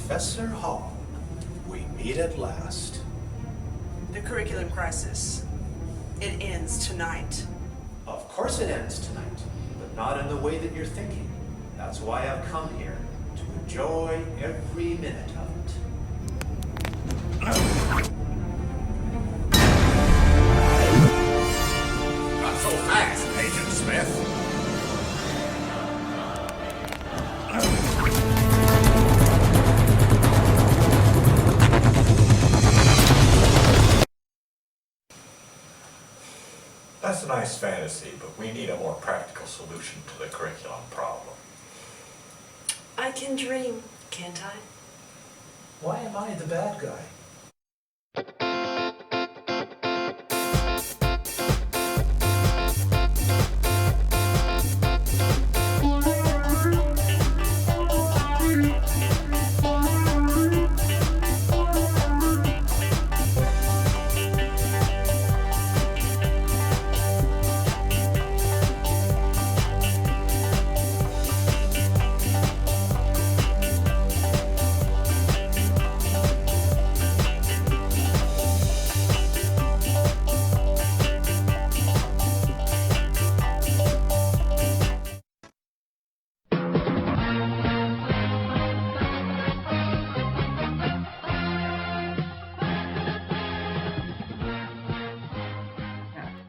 Professor Hall, we meet at last. The curriculum crisis. It ends tonight. Of course it ends tonight, but not in the way that you're thinking. That's why I've come here, to enjoy every minute of it. Not so fast, Agent Smith. That's a nice fantasy, but we need a more practical solution to the curriculum problem. I can dream, can't I? Why am I the bad guy?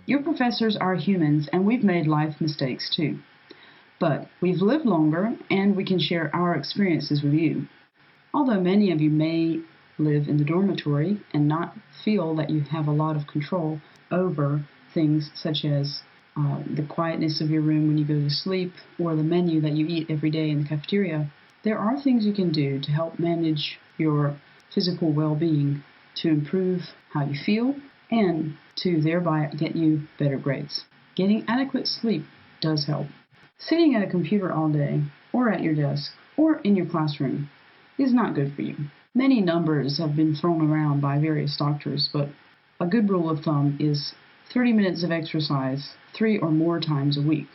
Your professors are humans, and we've made life mistakes too. But we've lived longer, and we can share our experiences with you. Although many of you may live in the dormitory and not feel that you have a lot of control over things such as the quietness of your room when you go to sleep or the menu that you eat every day in the cafeteria, there are things you can do to help manage your physical well-being to improve how you feel and to thereby get you better grades. Getting adequate sleep does help. Sitting at a computer all day, or at your desk, or in your classroom is not good for you. Many numbers have been thrown around by various doctors, but a good rule of thumb is 30 minutes of exercise 3 or more times a week.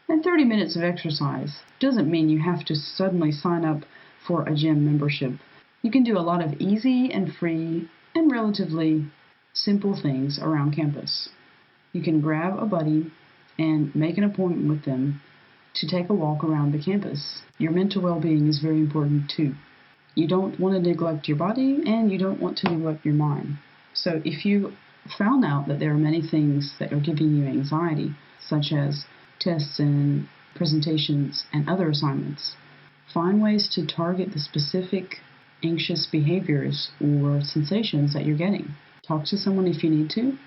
And 30 minutes of exercise doesn't mean you have to suddenly sign up for a gym membership. You can do a lot of easy and free and relatively simple things around campus. You can grab a buddy and make an appointment with them to take a walk around the campus. Your mental well-being is very important too. You don't want to neglect your body and you don't want to neglect your mind. So if you found out that there are many things that are giving you anxiety, such as tests and presentations and other assignments, find ways to target the specific anxious behaviors or sensations that you're getting. Talk to someone if you need to,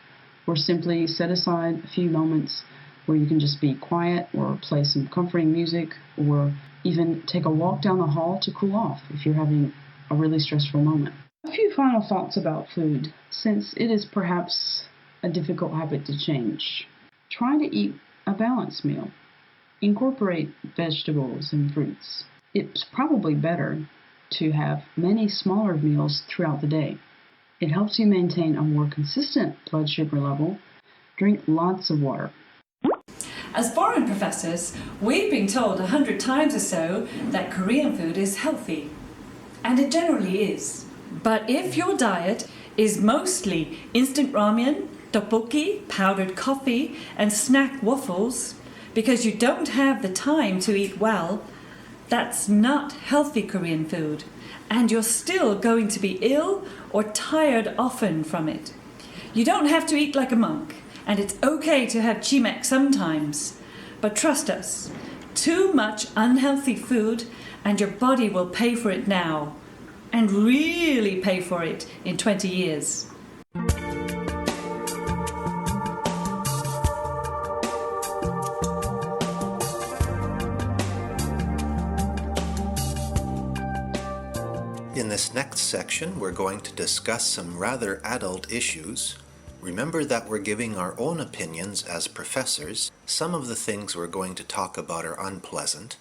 or simply set aside a few moments where you can just be quiet or play some comforting music or even take a walk down the hall to cool off if you're having a really stressful moment. A few final thoughts about food, since it is perhaps a difficult habit to change. Try to eat a balanced meal. Incorporate vegetables and fruits. It's probably better to have many smaller meals throughout the day. It helps you maintain a more consistent blood sugar level. Drink lots of water. As foreign professors, we've been told 100 times or so that Korean food is healthy. And it generally is. But if your diet is mostly instant ramen, tteokbokki, powdered coffee, and snack waffles, because you don't have the time to eat well, that's not healthy Korean food. And you're still going to be ill or tired often from it. You don't have to eat like a monk, and it's okay to have chimek sometimes. But trust us, too much unhealthy food and your body will pay for it now, and really pay for it in 20 years. In this next section, we're going to discuss some rather adult issues. Remember that we're giving our own opinions as professors. Some of the things we're going to talk about are unpleasant,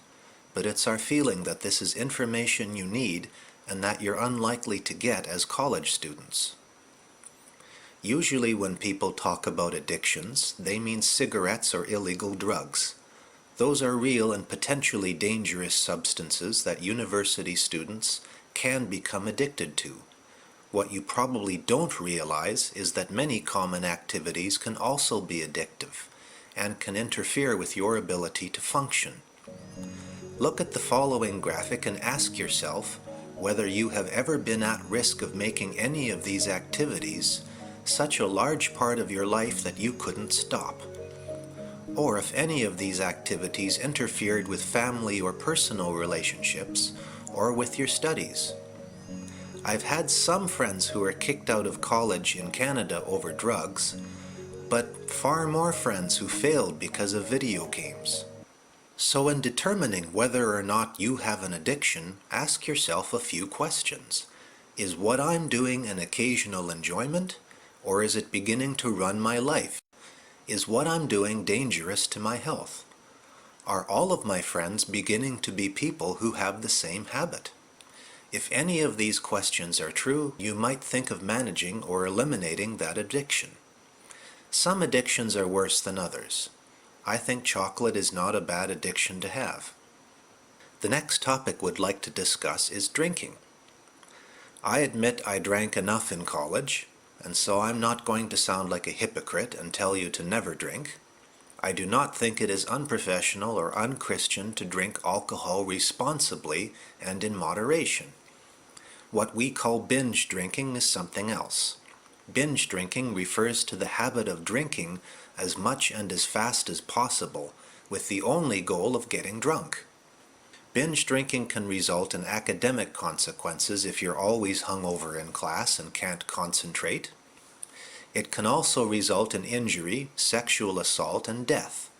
but it's our feeling that this is information you need and that you're unlikely to get as college students. Usually when people talk about addictions, they mean cigarettes or illegal drugs. Those are real and potentially dangerous substances that university students can become addicted to. What you probably don't realize is that many common activities can also be addictive and can interfere with your ability to function. Look at the following graphic and ask yourself whether you have ever been at risk of making any of these activities such a large part of your life that you couldn't stop, or if any of these activities interfered with family or personal relationships, or with your studies. I've had some friends who were kicked out of college in Canada over drugs, but far more friends who failed because of video games. So in determining whether or not you have an addiction, ask yourself a few questions. Is what I'm doing an occasional enjoyment, or is it beginning to run my life? Is what I'm doing dangerous to my health? Are all of my friends beginning to be people who have the same habit? If any of these questions are true, you might think of managing or eliminating that addiction. Some addictions are worse than others. I think chocolate is not a bad addiction to have. The next topic we'd like to discuss is drinking. I admit I drank enough in college, and so I'm not going to sound like a hypocrite and tell you to never drink. I do not think it is unprofessional or unchristian to drink alcohol responsibly and in moderation. What we call binge drinking is something else. Binge drinking refers to the habit of drinking as much and as fast as possible, with the only goal of getting drunk. Binge drinking can result in academic consequences if you're always hungover in class and can't concentrate. It can also result in injury, sexual assault, and death.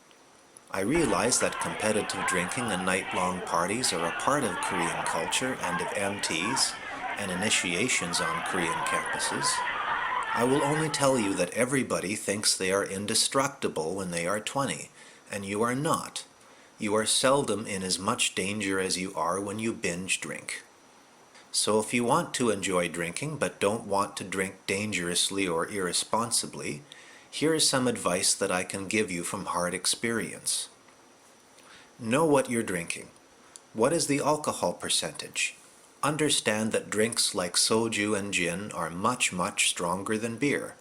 I realize that competitive drinking and night-long parties are a part of Korean culture and of MTs and initiations on Korean campuses. I will only tell you that everybody thinks they are indestructible when they are 20, and you are not. You are seldom in as much danger as you are when you binge drink. So if you want to enjoy drinking but don't want to drink dangerously or irresponsibly, here is some advice that I can give you from hard experience. Know what you're drinking. What is the alcohol percentage? Understand that drinks like soju and gin are much, much stronger than beer.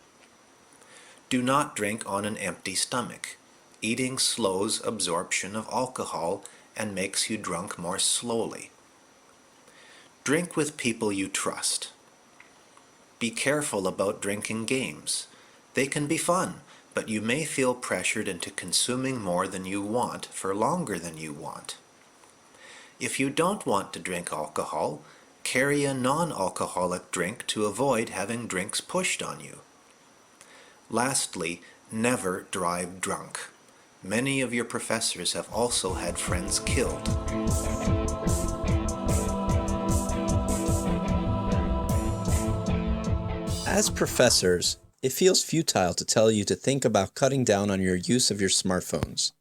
Do not drink on an empty stomach. Eating slows absorption of alcohol and makes you drunk more slowly. Drink with people you trust. Be careful about drinking games. They can be fun, but you may feel pressured into consuming more than you want for longer than you want. If you don't want to drink alcohol, carry a non-alcoholic drink to avoid having drinks pushed on you. Lastly, never drive drunk. Many of your professors have also had friends killed. As professors, it feels futile to tell you to think about cutting down on your use of your smartphones.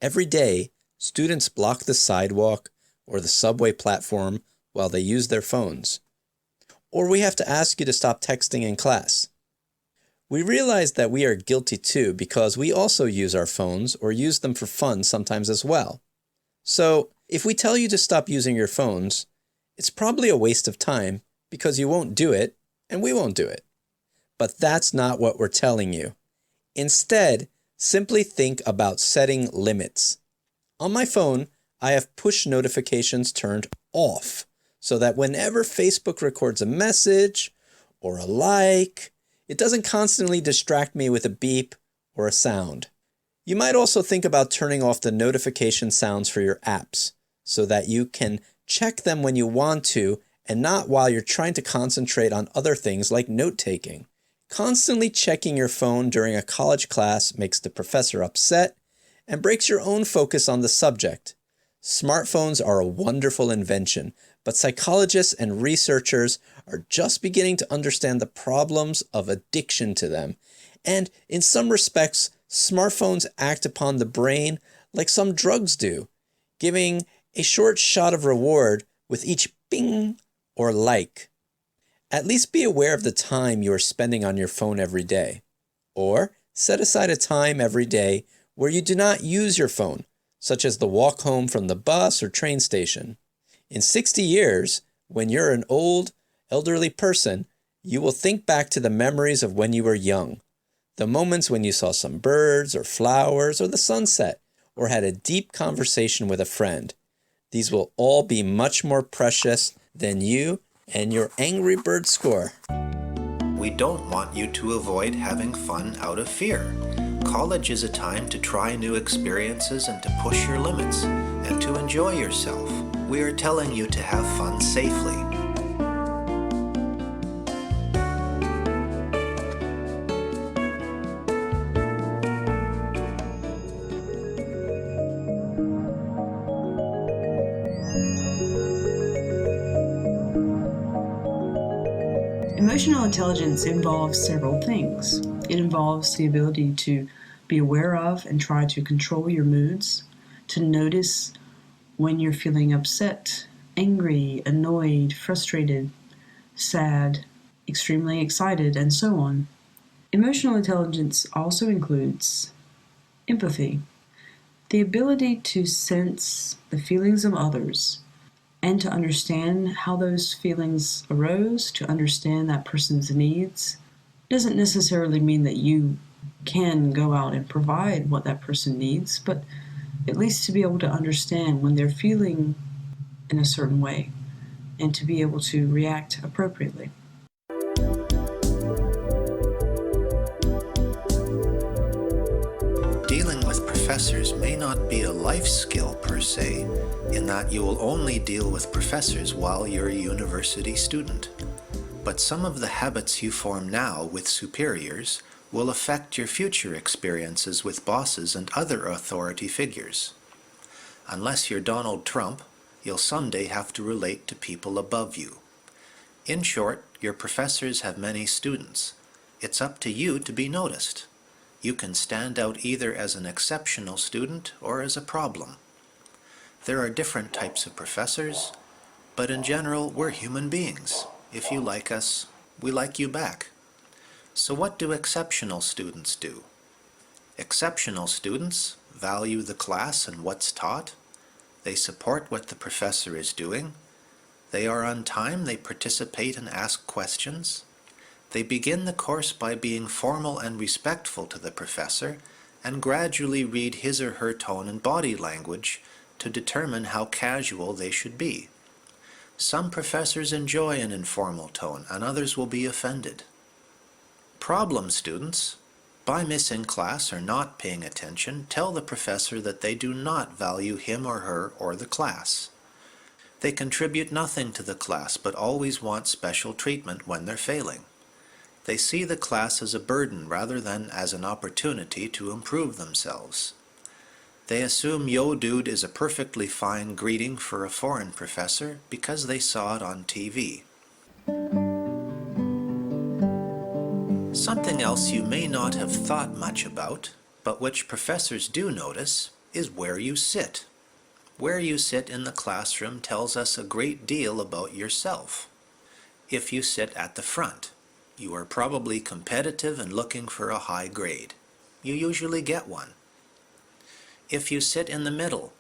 Every day, students block the sidewalk or the subway platform while they use their phones. Or we have to ask you to stop texting in class. We realize that we are guilty too because we also use our phones or use them for fun sometimes as well. So, if we tell you to stop using your phones, it's probably a waste of time because you won't do it and we won't do it. But that's not what we're telling you. Instead, simply think about setting limits. On my phone, I have push notifications turned off so that whenever Facebook records a message or a like, it doesn't constantly distract me with a beep or a sound. You might also think about turning off the notification sounds for your apps so that you can check them when you want to and not while you're trying to concentrate on other things like note-taking. Constantly checking your phone during a college class makes the professor upset and breaks your own focus on the subject. Smartphones are a wonderful invention, but psychologists and researchers are just beginning to understand the problems of addiction to them. And in some respects, smartphones act upon the brain like some drugs do, giving a short shot of reward with each bing or like. At least be aware of the time you are spending on your phone every day. Or set aside a time every day where you do not use your phone, such as the walk home from the bus or train station. In 60 years, When you're an old, elderly person, you will think back to the memories of when you were young, the moments when you saw some birds or flowers or the sunset, or had a deep conversation with a friend. These will all be much more precious than you and your Angry Bird score. We don't want you to avoid having fun out of fear. College is a time to try new experiences and to push your limits and to enjoy yourself. We are telling you to have fun safely. Emotional intelligence involves several things. It involves the ability to be aware of and try to control your moods, to notice when you're feeling upset, angry, annoyed, frustrated, sad, extremely excited, and so on. Emotional intelligence also includes empathy, the ability to sense the feelings of others and to understand how those feelings arose, to understand that person's needs. Doesn't necessarily mean that you can go out and provide what that person needs, but at least to be able to understand when they're feeling in a certain way and to be able to react appropriately. Dealing with professors may not be a life skill per se, in that you will only deal with professors while you're a university student. But some of the habits you form now with superiors will affect your future experiences with bosses and other authority figures. Unless you're Donald Trump, you'll someday have to relate to people above you. In short, your professors have many students. It's up to you to be noticed. You can stand out either as an exceptional student or as a problem. There are different types of professors, but in general, we're human beings. If you like us, we like you back. So what do exceptional students do? Exceptional students value the class and what's taught. They support what the professor is doing. They are on time, they participate and ask questions. They begin the course by being formal and respectful to the professor and gradually read his or her tone and body language to determine how casual they should be. Some professors enjoy an informal tone and others will be offended. Problem students, by missing class or not paying attention, tell the professor that they do not value him or her or the class. They contribute nothing to the class but always want special treatment when they're failing. They see the class as a burden rather than as an opportunity to improve themselves. They assume "yo dude" is a perfectly fine greeting for a foreign professor because they saw it on TV. Something else you may not have thought much about, but which professors do notice, is where you sit. Where you sit in the classroom tells us a great deal about yourself. If you sit at the front, you are probably competitive and looking for a high grade. You usually get one. If you sit in the middle,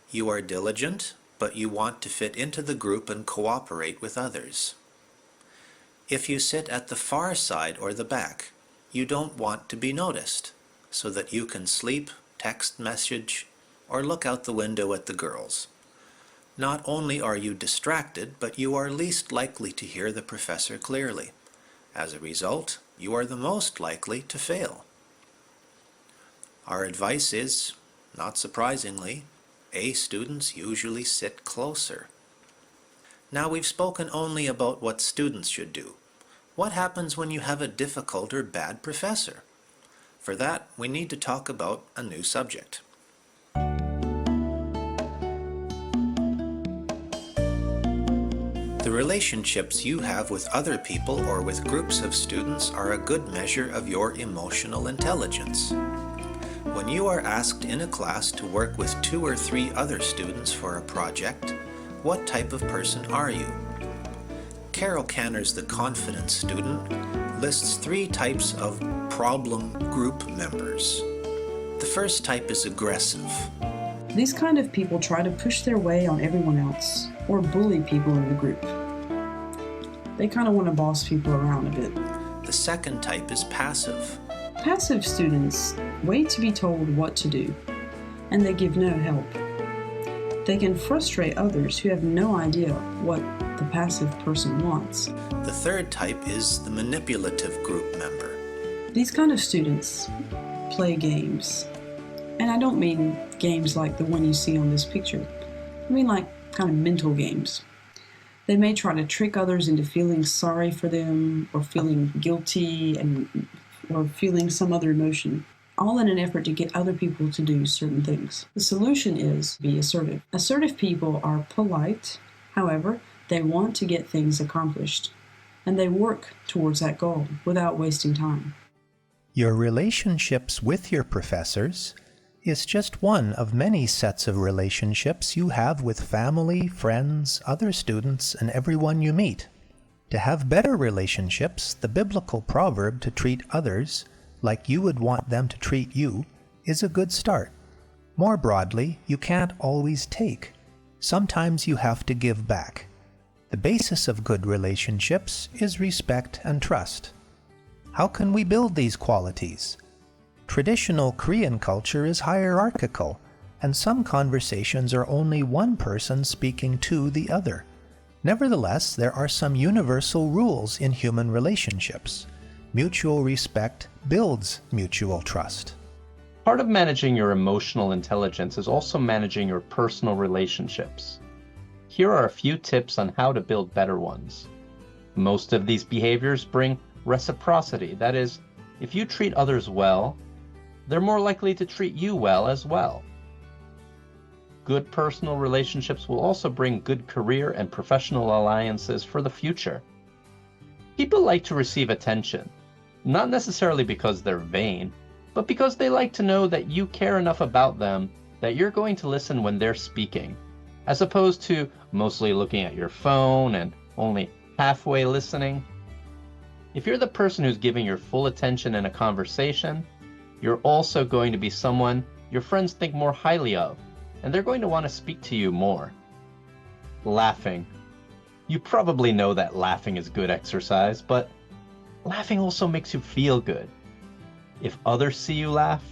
you are diligent, but you want to fit into the group and cooperate with others. If you sit at the far side or the back, you don't want to be noticed, so that you can sleep, text message, or look out the window at the girls. Not only are you distracted, but you are least likely to hear the professor clearly. As a result, you are the most likely to fail. Our advice is, not surprisingly, A students usually sit closer. Now we've spoken only about what students should do. What happens when you have a difficult or bad professor? For that, we need to talk about a new subject. The relationships you have with other people or with groups of students are a good measure of your emotional intelligence. When you are asked in a class to work with 2 or 3 other students for a project, what type of person are you? Carol Canner's The Confidence Student lists 3 types of problem group members. The first type is aggressive. These kind of people try to push their way on everyone else or bully people in the group. They kind of want to boss people around a bit. The second type is passive. Passive students wait to be told what to do, and they give no help. They can frustrate others who have no idea what the passive person wants. The third type is the manipulative group member. These kind of students play games. And I don't mean games like the one you see on this picture. I mean like kind of mental games. They may try to trick others into feeling sorry for them or feeling guilty or feeling some other emotion, all in an effort to get other people to do certain things. The solution is be assertive. Assertive people are polite, however, they want to get things accomplished, and they work towards that goal without wasting time. Your relationships with your professors is just one of many sets of relationships you have with family, friends, other students, and everyone you meet. To have better relationships, the biblical proverb to treat others like you would want them to treat you is a good start. More broadly, you can't always take. Sometimes you have to give back. The basis of good relationships is respect and trust. How can we build these qualities? Traditional Korean culture is hierarchical, and some conversations are only one person speaking to the other. Nevertheless, there are some universal rules in human relationships. Mutual respect builds mutual trust. Part of managing your emotional intelligence is also managing your personal relationships. Here are a few tips on how to build better ones. Most of these behaviors bring reciprocity. That is, if you treat others well, they're more likely to treat you well as well. Good personal relationships will also bring good career and professional alliances for the future. People like to receive attention, not necessarily because they're vain, but because they like to know that you care enough about them that you're going to listen when they're speaking, as opposed to mostly looking at your phone and only halfway listening. If you're the person who's giving your full attention in a conversation, you're also going to be someone your friends think more highly of, and they're going to want to speak to you more. Laughing. You probably know that laughing is good exercise, but laughing also makes you feel good. If others see you laugh,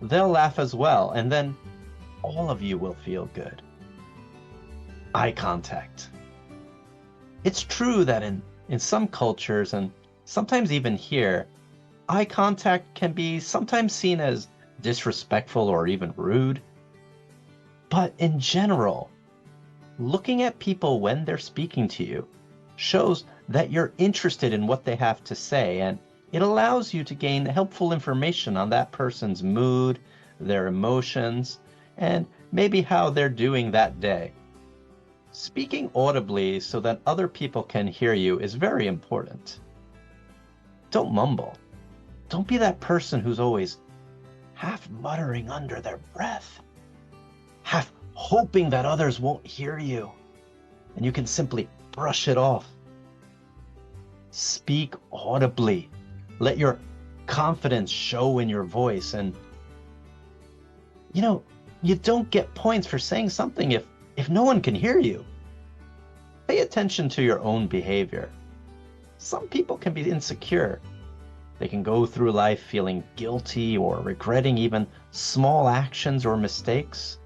they'll laugh as well, and then all of you will feel good. Eye contact. It's true that in some cultures, and sometimes even here, eye contact can be sometimes seen as disrespectful or even rude. But in general, looking at people when they're speaking to you shows that you're interested in what they have to say, and it allows you to gain helpful information on that person's mood, their emotions, and maybe how they're doing that day. Speaking audibly so that other people can hear you is very important. Don't mumble. Don't be that person who's always half muttering under their breath, half hoping that others won't hear you, and you can simply brush it off. Speak audibly. Let your confidence show in your voice, and you don't get points for saying something if no one can hear you. Pay attention to your own behavior. Some people can be insecure. They can go through life feeling guilty or regretting even small actions or mistakes.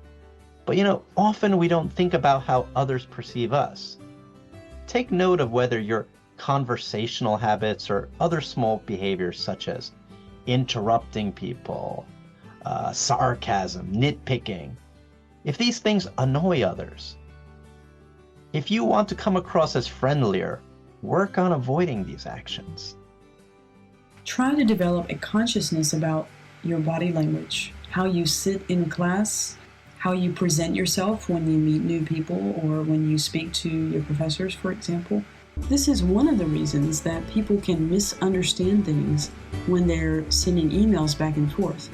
But often we don't think about how others perceive us. Take note of whether your conversational habits or other small behaviors such as interrupting people, sarcasm, nitpicking, if these things annoy others. If you want to come across as friendlier, work on avoiding these actions. Try to develop a consciousness about your body language, how you sit in class, how you present yourself when you meet new people or when you speak to your professors, for example. This is one of the reasons that people can misunderstand things when they're sending emails back and forth.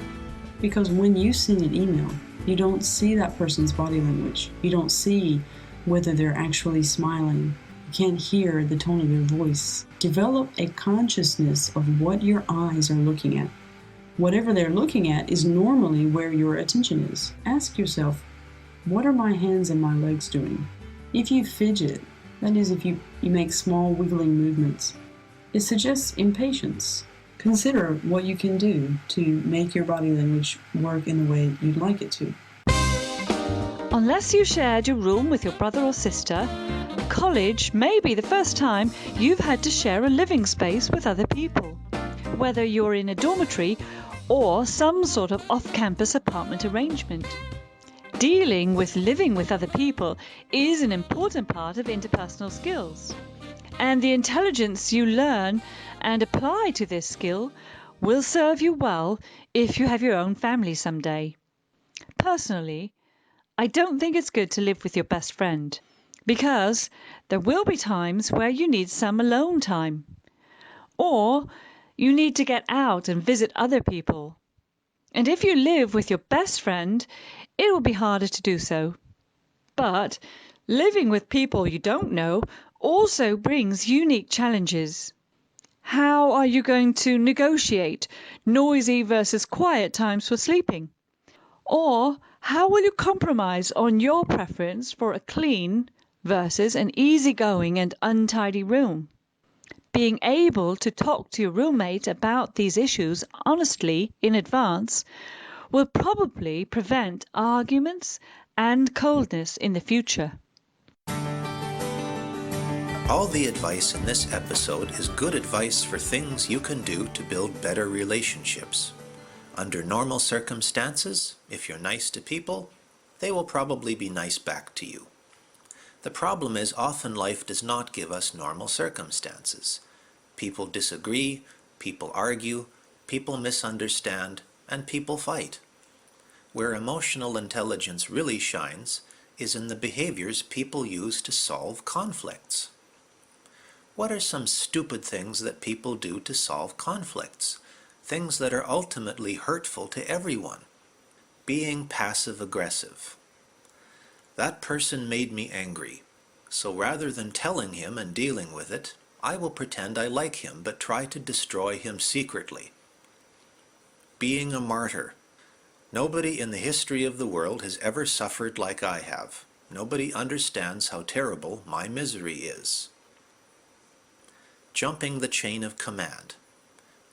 Because when you send an email, you don't see that person's body language. You don't see whether they're actually smiling. You can't hear the tone of their voice. Develop a consciousness of what your eyes are looking at. Whatever they're looking at is normally where your attention is. Ask yourself, what are my hands and my legs doing? If you fidget, That is, if you make small wiggling movements. It suggests impatience. Consider what you can do to make your body language work in the way you'd like it to. Unless you shared your room with your brother or sister, college may be the first time you've had to share a living space with other people, whether you're in a dormitory or some sort of off-campus apartment arrangement. Dealing with living with other people is an important part of interpersonal skills, and the intelligence you learn and apply to this skill will serve you well if you have your own family someday. Personally, I don't think it's good to live with your best friend, because there will be times where you need some alone time, or you need to get out and visit other people. And if you live with your best friend, it will be harder to do so. But living with people you don't know also brings unique challenges. How are you going to negotiate noisy versus quiet times for sleeping? Or how will you compromise on your preference for a clean versus an easygoing and untidy room? Being able to talk to your roommate about these issues honestly in advance will probably prevent arguments and coldness in the future. All the advice in this episode is good advice for things you can do to build better relationships. Under normal circumstances, if you're nice to people, they will probably be nice back to you. The problem is often life does not give us normal circumstances. People disagree, people argue, people misunderstand, and people fight. Where emotional intelligence really shines is in the behaviors people use to solve conflicts. What are some stupid things that people do to solve conflicts? Things that are ultimately hurtful to everyone. Being passive-aggressive. That person made me angry, so rather than telling him and dealing with it, I will pretend I like him but try to destroy him secretly. Being a martyr. Nobody in the history of the world has ever suffered like I have. Nobody understands how terrible my misery is. Jumping the chain of command.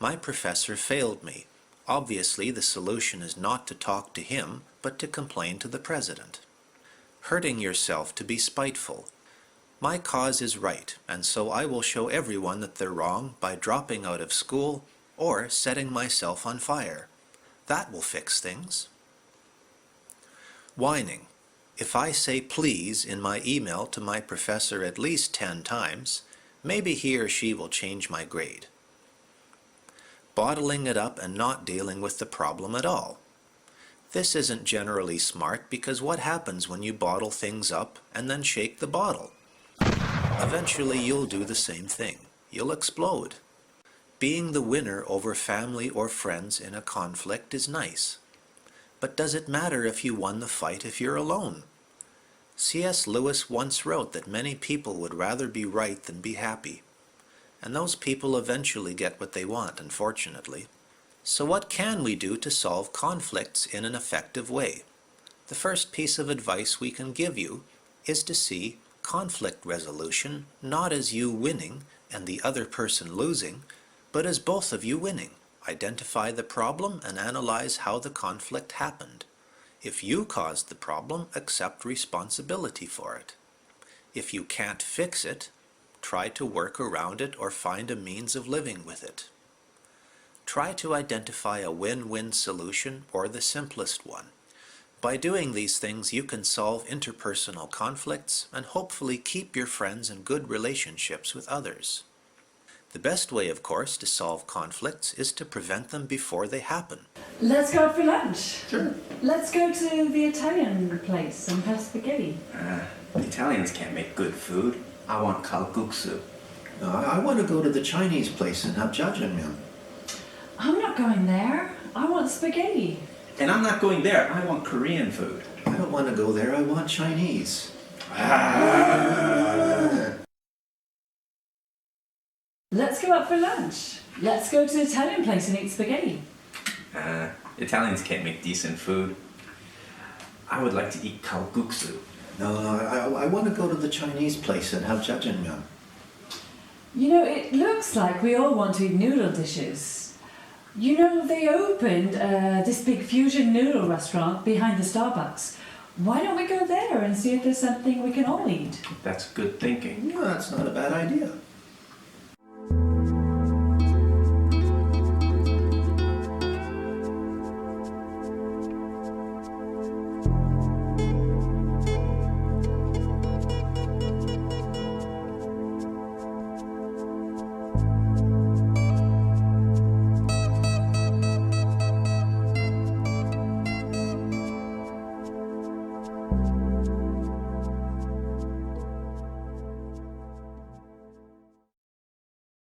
My professor failed me. Obviously, the solution is not to talk to him, but to complain to the president. Hurting yourself to be spiteful. My cause is right, and so I will show everyone that they're wrong by dropping out of school or setting myself on fire. That will fix things. Whining. If I say please in my email to my professor at least 10 times, maybe he or she will change my grade. Bottling it up and not dealing with the problem at all. This isn't generally smart because what happens when you bottle things up and then shake the bottle? Eventually you'll do the same thing. You'll explode. Being the winner over family or friends in a conflict is nice. But does it matter if you won the fight if you're alone? C.S. Lewis once wrote that many people would rather be right than be happy. And those people eventually get what they want, unfortunately. So what can we do to solve conflicts in an effective way? The first piece of advice we can give you is to see conflict resolution not as you winning and the other person losing, but as both of you winning. Identify the problem and analyze how the conflict happened. If you caused the problem, accept responsibility for it. If you can't fix it, try to work around it or find a means of living with it. Try to identify a win-win solution or the simplest one. By doing these things, you can solve interpersonal conflicts and hopefully keep your friends in good relationships with others. The best way, of course, to solve conflicts is to prevent them before they happen. Let's go out for lunch. Sure. Let's go to the Italian place and have spaghetti. The Italians can't make good food. I want kalguksu. I want to go to the Chinese place and have jjajangmyeon. I'm not going there. I want spaghetti. And I'm not going there. I want Korean food. I don't want to go there, I want Chinese. Let's go out for lunch. Let's go to the Italian place and eat spaghetti. Italians can't make decent food. I would like to eat kalguksu. No, I want to go to the Chinese place and have jjajangmyeon. You know, it looks like we all want to eat noodle dishes. You know, they opened this big fusion noodle restaurant behind the Starbucks. Why don't we go there and see if there's something we can all eat? That's good thinking. No, that's not a bad idea.